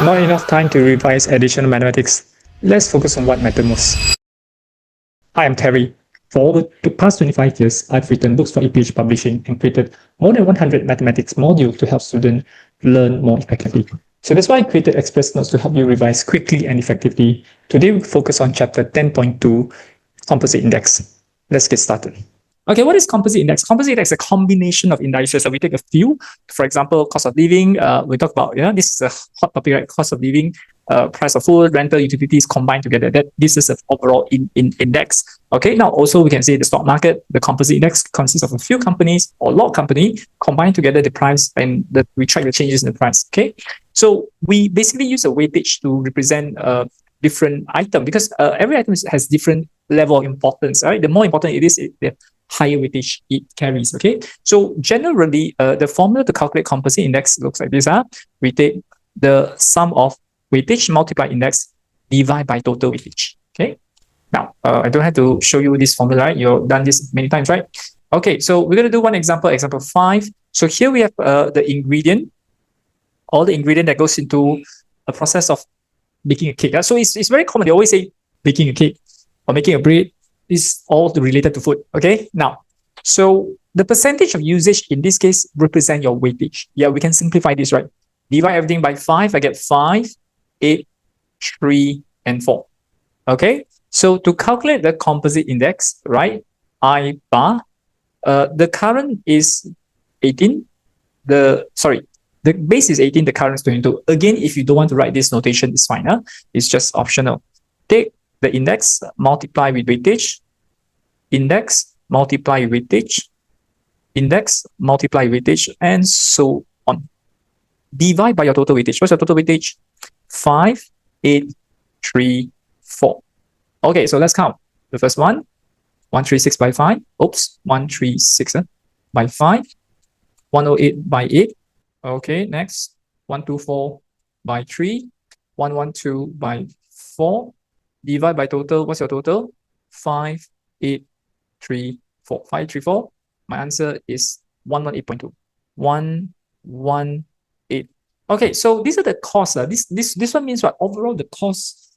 Not enough time to revise additional mathematics. Let's focus on what matters most. Hi, I'm Terry. For over the past 25 years, I've written books for EPH Publishing and created more than 100 mathematics modules to help students learn more effectively. So that's why I created Express Notes to help you revise quickly and effectively. Today, we focus on chapter 10.2, Composite Index. Let's get started. Okay, what is composite index? Composite index is a combination of indices. So we take a few, for example, cost of living. We talk about, this is a hot topic, right? Cost of living, price of food, rental, utilities combined together. This is an overall index. Okay, now also we can say the stock market, the composite index consists of a few companies or a lot of companies combined together the price and we track the changes in the price. Okay, so we basically use a weightage to represent different item because every item has different level of importance. Right, the more important it is, the higher weightage it carries. Okay, so generally the formula to calculate composite index looks like this. We take the sum of weightage multiplied index divide by total weightage. Okay, now I don't have to show you this formula, right? You've done this many times, right? Okay, so we're going to do one example 5. So here we have the ingredient, all the ingredient that goes into a process of baking a cake. So it's very common. They always say baking a cake or making a bread is all related to food. Okay, now, so the percentage of usage in this case represent your weightage. Yeah, we can simplify this, right? Divide everything by 5, I get 5, 8, 3, and 4. Okay, so to calculate the composite index, right, I bar, the current is 18, the base is 18, the current is 22. Again, if you don't want to write this notation, it's fine. It's just optional. Take the index, multiply with weightage, index, multiply with weightage, index, multiply weightage, and so on. Divide by your total weightage. What's your total weightage? 5, 8, 3, 4. Okay, so let's count. The first one, 136 by 5. Oops, 136 by 5. 108 by 8. Okay, next, 124 by 3. 112 by 4. Divide by total. What's your total? 5, 8, 3, 4. 5, 3, 4. My answer is 118.2. 118. Okay, so these are the costs. This one means what? Overall, the cost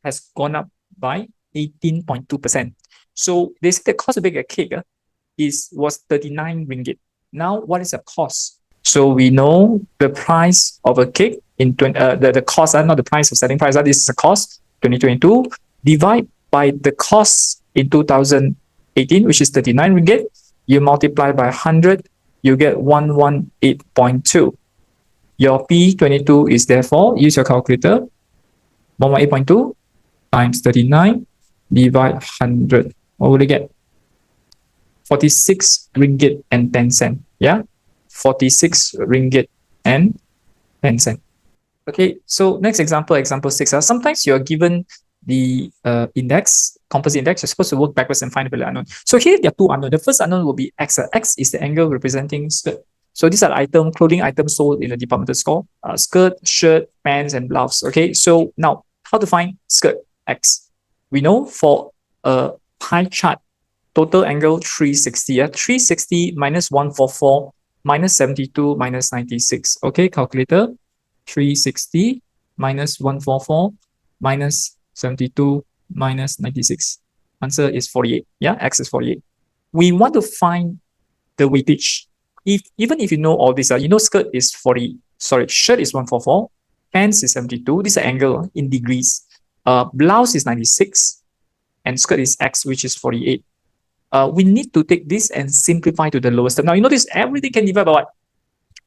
has gone up by 18.2%. So they say the cost to bake a cake was 39 ringgit. Now, what is the cost? So we know the price of a cake in the cost, not the price of selling price. This is the cost 2022. Divide by the cost in 2018, which is 39 ringgit. You multiply by 100, you get 118.2. Your P22 is therefore, use your calculator, 118.2 times 39 divide 100. What will you get? 46 ringgit and 10 cent. Yeah, 46 ringgit and 10 cent. Okay, so next example 6. Sometimes you're given the index, composite index, you're supposed to work backwards and find the value unknown. So here there are two unknown. The first unknown will be X. X is the angle representing skirt. So these are clothing items sold in the departmental store. Skirt, shirt, pants, and blouse. Okay, so now how to find skirt X? We know for a pie chart, total angle 360. 360 minus 144 minus 72 minus 96. Okay, calculator. 360 minus 144 minus 72 minus 96. Answer is 48. Yeah, X is 48. We want to find the weightage. Even if you know all this, skirt is 40. Sorry, shirt is 144. Pants is 72. This is an angle in degrees. Blouse is 96. And skirt is X, which is 48. We need to take this and simplify to the lowest term. Now, you notice everything can divide by what?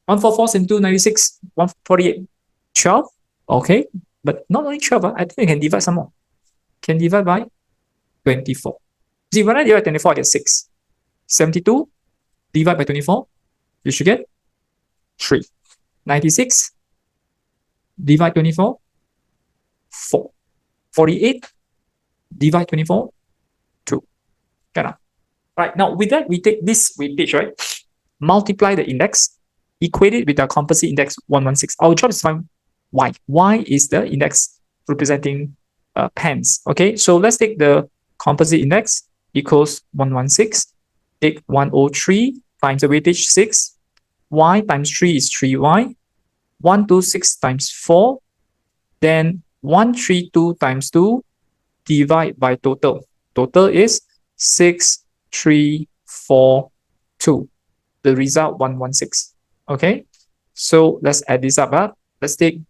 144, 72, 96, 148, 12. Okay, but not only 12, I think you can divide some more. Can divide by 24. See, when I divide 24, I get 6. 72, divide by 24, you should get 3. 96, divide 24, 4. 48, divide 24, 2. Okay, right, now with that, we take this weightage, right? Multiply the index, equate it with our composite index 116. Our job is to find Y. Y is the index representing pence. Okay, so let's take the composite index equals 116. Take 103 times the weightage 6. Y times 3 is 3y. 126 times 4 Then 132 times 2 divide by total. Total is 6342. The result 116. Okay, so let's add this up. Let's take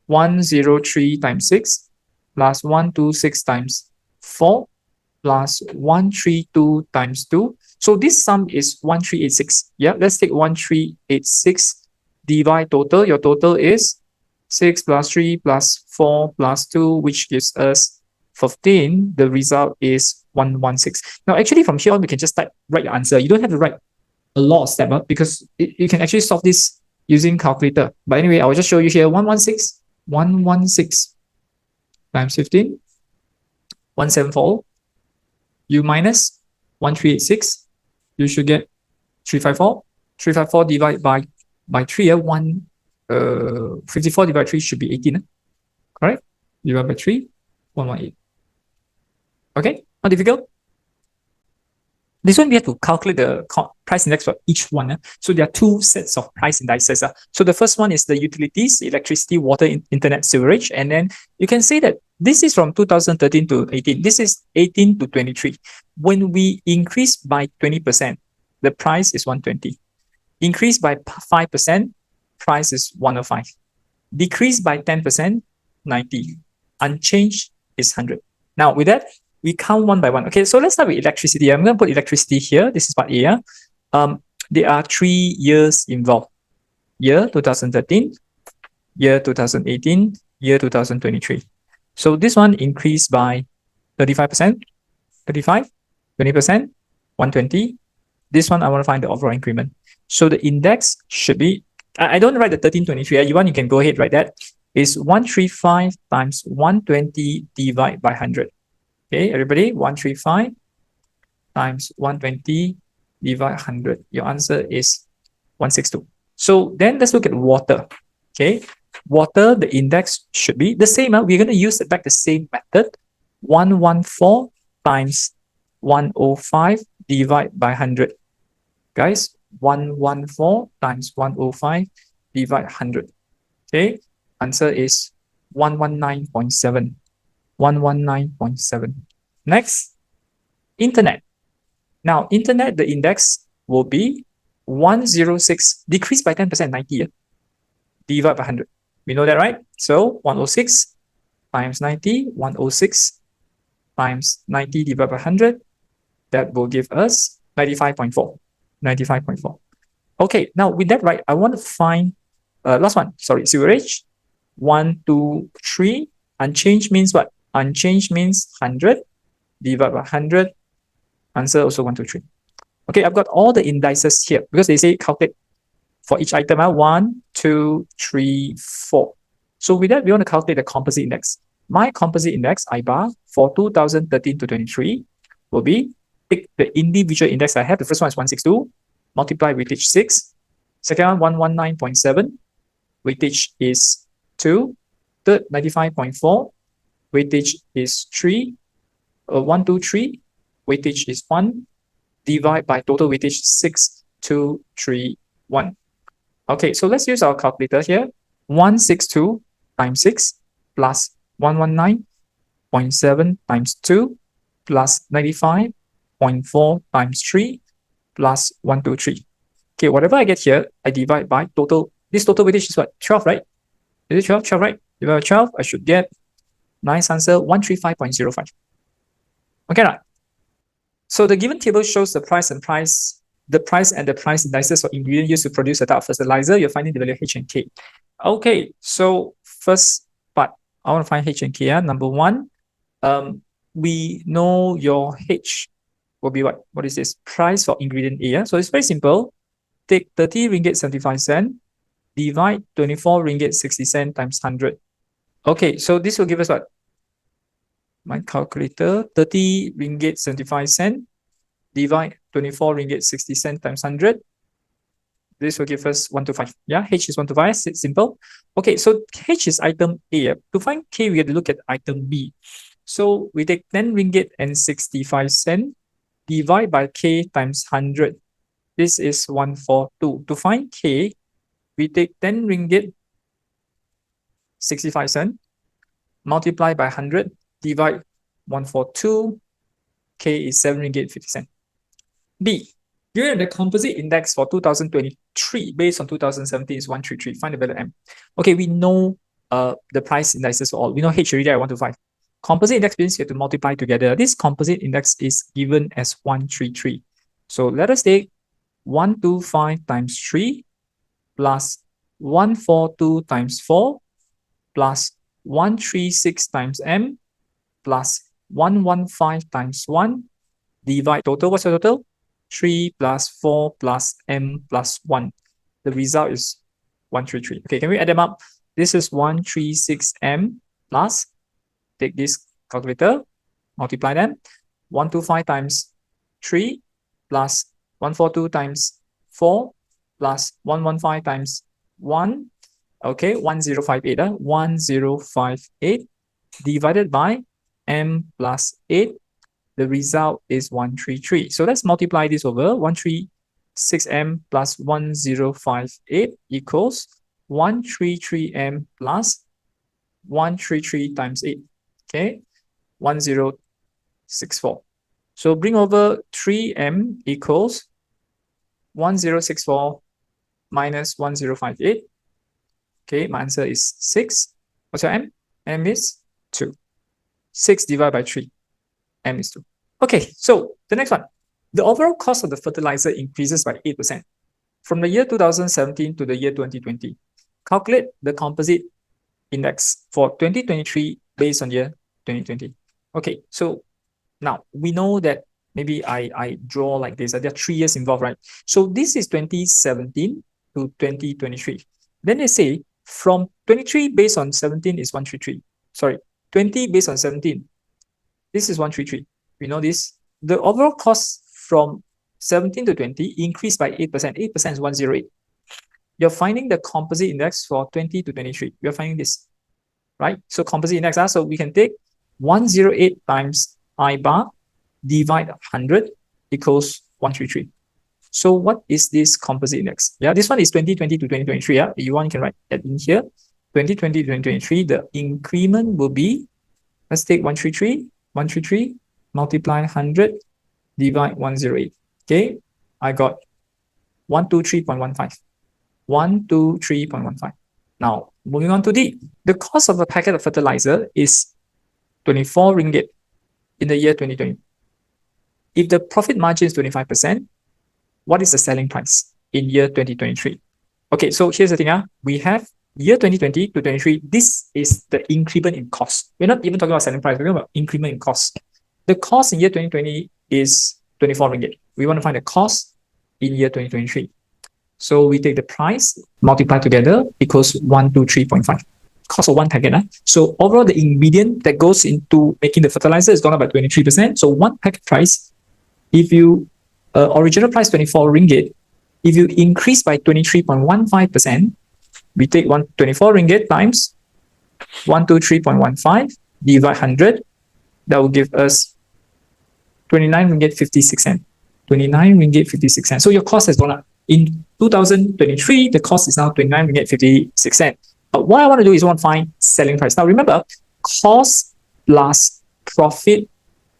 103 times 6 plus 126 times 4 plus 132 times 2. So this sum is 1386. Yeah, let's take 1386 divide total. Your total is 6 plus 3 plus 4 plus 2, which gives us 15. The result is 116. Now, actually, from here on, we can just write your answer. You don't have to write a lot of steps because you can actually solve this using calculator. But anyway, I'll just show you here 116 times 15, 1740. You minus 1386, you should get 354. 354 divided by 3, 54 divided by 3 should be 18. Correct? Divided by 3, 118. Okay, not difficult. This one we have to calculate the price index for each one. So there are two sets of price indices. So the first one is the utilities, electricity, water, internet, sewerage. And then you can say that this is from 2013 to 18. This is 18 to 23. When we increase by 20%, the price is 120. Increase by 5%, price is 105. Decrease by 10%, 90. Unchanged is 100. Now with that, we count one by one. Okay, so let's start with electricity. I'm going to put electricity here. This is part A. There are 3 years involved. Year 2013, year 2018, year 2023. So this one increased by 35%, 35, 20%, 120. This one, I want to find the overall increment. So the index should be, I don't write the 1323. You want, you can go ahead, write that. Is 135 times 120 divided by 100. Okay, everybody, 135 times 120 divided 100. Your answer is 162. So then let's look at water. Okay, water, the index should be the same. We're going to use the same method. 114 times 105 divided by 100. Guys, 114 times 105 divided 100. Okay, answer is 119.7. 119.7. Next, internet. Now, internet, the index will be 106, decreased by 10%, 90, divided by 100. We know that, right? So 106 times 90, 106 times 90 divided by 100, that will give us 95.4. 95.4. Okay, now with that, right, I want to find last one. Sorry, sewerage. 1, 2, 3. Unchanged means what? Unchanged means 100 divided by 100. Answer also 1, 2, 3. Okay, I've got all the indices here because they say calculate for each item. 1, 2, 3, 4. So with that, we want to calculate the composite index. My composite index, I bar, for 2013 to 23 will be, take the individual index I have. The first one is 162, multiply weightage 6. Second one, 119.7, weightage is 2. Third, 95.4, weightage is 3. 1, 2, 3, weightage is 1. Divide by total weightage 6, 2, 3, 1. Okay, so let's use our calculator here. 162 times 6 plus 119.7 times 2 plus 95.4 times 3 plus 123. Okay, whatever I get here, I divide by total. This total weightage is what? 12, right? Is it 12? 12, right? Divide by 12, I should get nice answer 135.05. Okay, right? So the given table shows the price and the price indices for ingredient used to produce a type of fertilizer. You're finding the value of H and K. Okay, so first part, I want to find H and K. Number one, we know your H will be what? What is this? Price for ingredient A. So it's very simple. Take 30 ringgit 75 cent, divide 24 ringgit 60 cent times 100. Okay, so this will give us what? My calculator, 30 ringgit 75 cent, divide 24 ringgit 60 cent times 100. This will give us 125. Yeah, H is 125. It's simple. Okay, so H is item A. To find K, we have to look at item B. So we take 10 ringgit and 65 cent, divide by K times 100. This is 142. To find K, we take 10 ringgit 65 cents, multiply by 100, divide 142, K is 7 ringgit 50 cents. B, given the composite index for 2023 based on 2017 is 133, find the value M. Okay, we know the price indices for all. We know H already at 125. Composite index means you have to multiply together. This composite index is given as 133. So let us take 125 times 3 plus 142 times 4 plus 136 times M plus 115 times 1 divide total. What's your total? 3 plus 4 plus M plus 1. The result is 133. Okay, can we add them up? This is 136M plus, take this calculator, multiply them. 125 times 3 plus 142 times 4 plus 115 times 1. Okay, 1058. 1058 divided by M plus 8. The result is 133. So let's multiply this over. 136M plus 1058 equals 133M plus 133 times 8. Okay, 1064. So bring over 3M equals 1064 minus 1058. Okay, my answer is 6. What's your M? M is 2. 6 divided by 3. M is 2. Okay, so the next one. The overall cost of the fertilizer increases by 8% from the year 2017 to the year 2020. Calculate the composite index for 2023 based on year 2020. Okay, so now we know that maybe I draw like this. There are 3 years involved, right? So this is 2017 to 2023. Then they say from 23 based on 17 is 133. Sorry, 20 based on 17. This is 133. We know this. The overall cost from 17 to 20 increased by 8%. 8% is 108. You're finding the composite index for 20 to 23. You're finding this, right? So composite index, so we can take 108 times I bar divide 100 equals 133. So what is this composite index? Yeah, this one is 2020 to 2023. Yeah, you want, you can write that in here. 2020 to 2023, the increment will be, let's take 133, multiply 100, divide 108. Okay, I got 123.15. 123.15. Now, moving on to D. The cost of a packet of fertilizer is 24 ringgit in the year 2020. If the profit margin is 25%, what is the selling price in year 2023? Okay, so here's the thing. We have year 2020 to 23. This is the increment in cost. We're not even talking about selling price. We're talking about increment in cost. The cost in year 2020 is 24 ringgit. We want to find the cost in year 2023. So we take the price, multiply together, equals 123.5. Cost of one packet. So overall, the ingredient that goes into making the fertilizer is gone up by 23%. So one packet price, if you original price 24 ringgit, if you increase by 23.15%, we take 124 ringgit times 123.15 divide 100. That will give us 29 ringgit 56 cents. 29 ringgit 56 cents. So your cost has gone up. In 2023, the cost is now 29 ringgit 56 cents. But what I want to do is I want to find selling price. Now remember, cost plus profit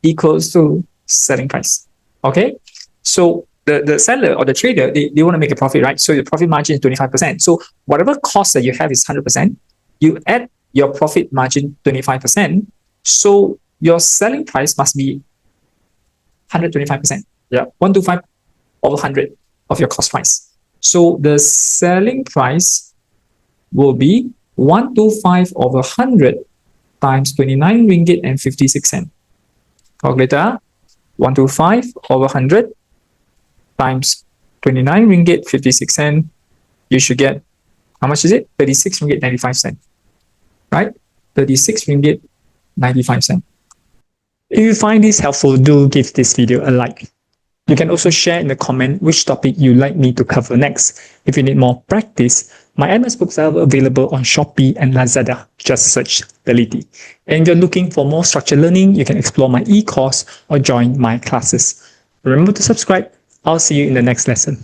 equals to selling price. Okay? So the seller or the trader, they want to make a profit, right? So the profit margin is 25%. So whatever cost that you have is 100%. You add your profit margin 25%. So your selling price must be 125%. Yeah, 125 over 100 of your cost price. So the selling price will be 125 over 100 times 29 ringgit and 56 cents. Calculator, 125 over 100 times 29 ringgit 56 cents. You should get, how much is it? 36 ringgit 95 cents. Right? 36 ringgit 95 cents. If you find this helpful, do give this video a like. You can also share in the comment which topic you'd like me to cover next. If you need more practice, my MS books are available on Shopee and Lazada. Just search Teliti. And if you're looking for more structured learning, you can explore my e-course or join my classes. Remember to subscribe. I'll see you in the next lesson.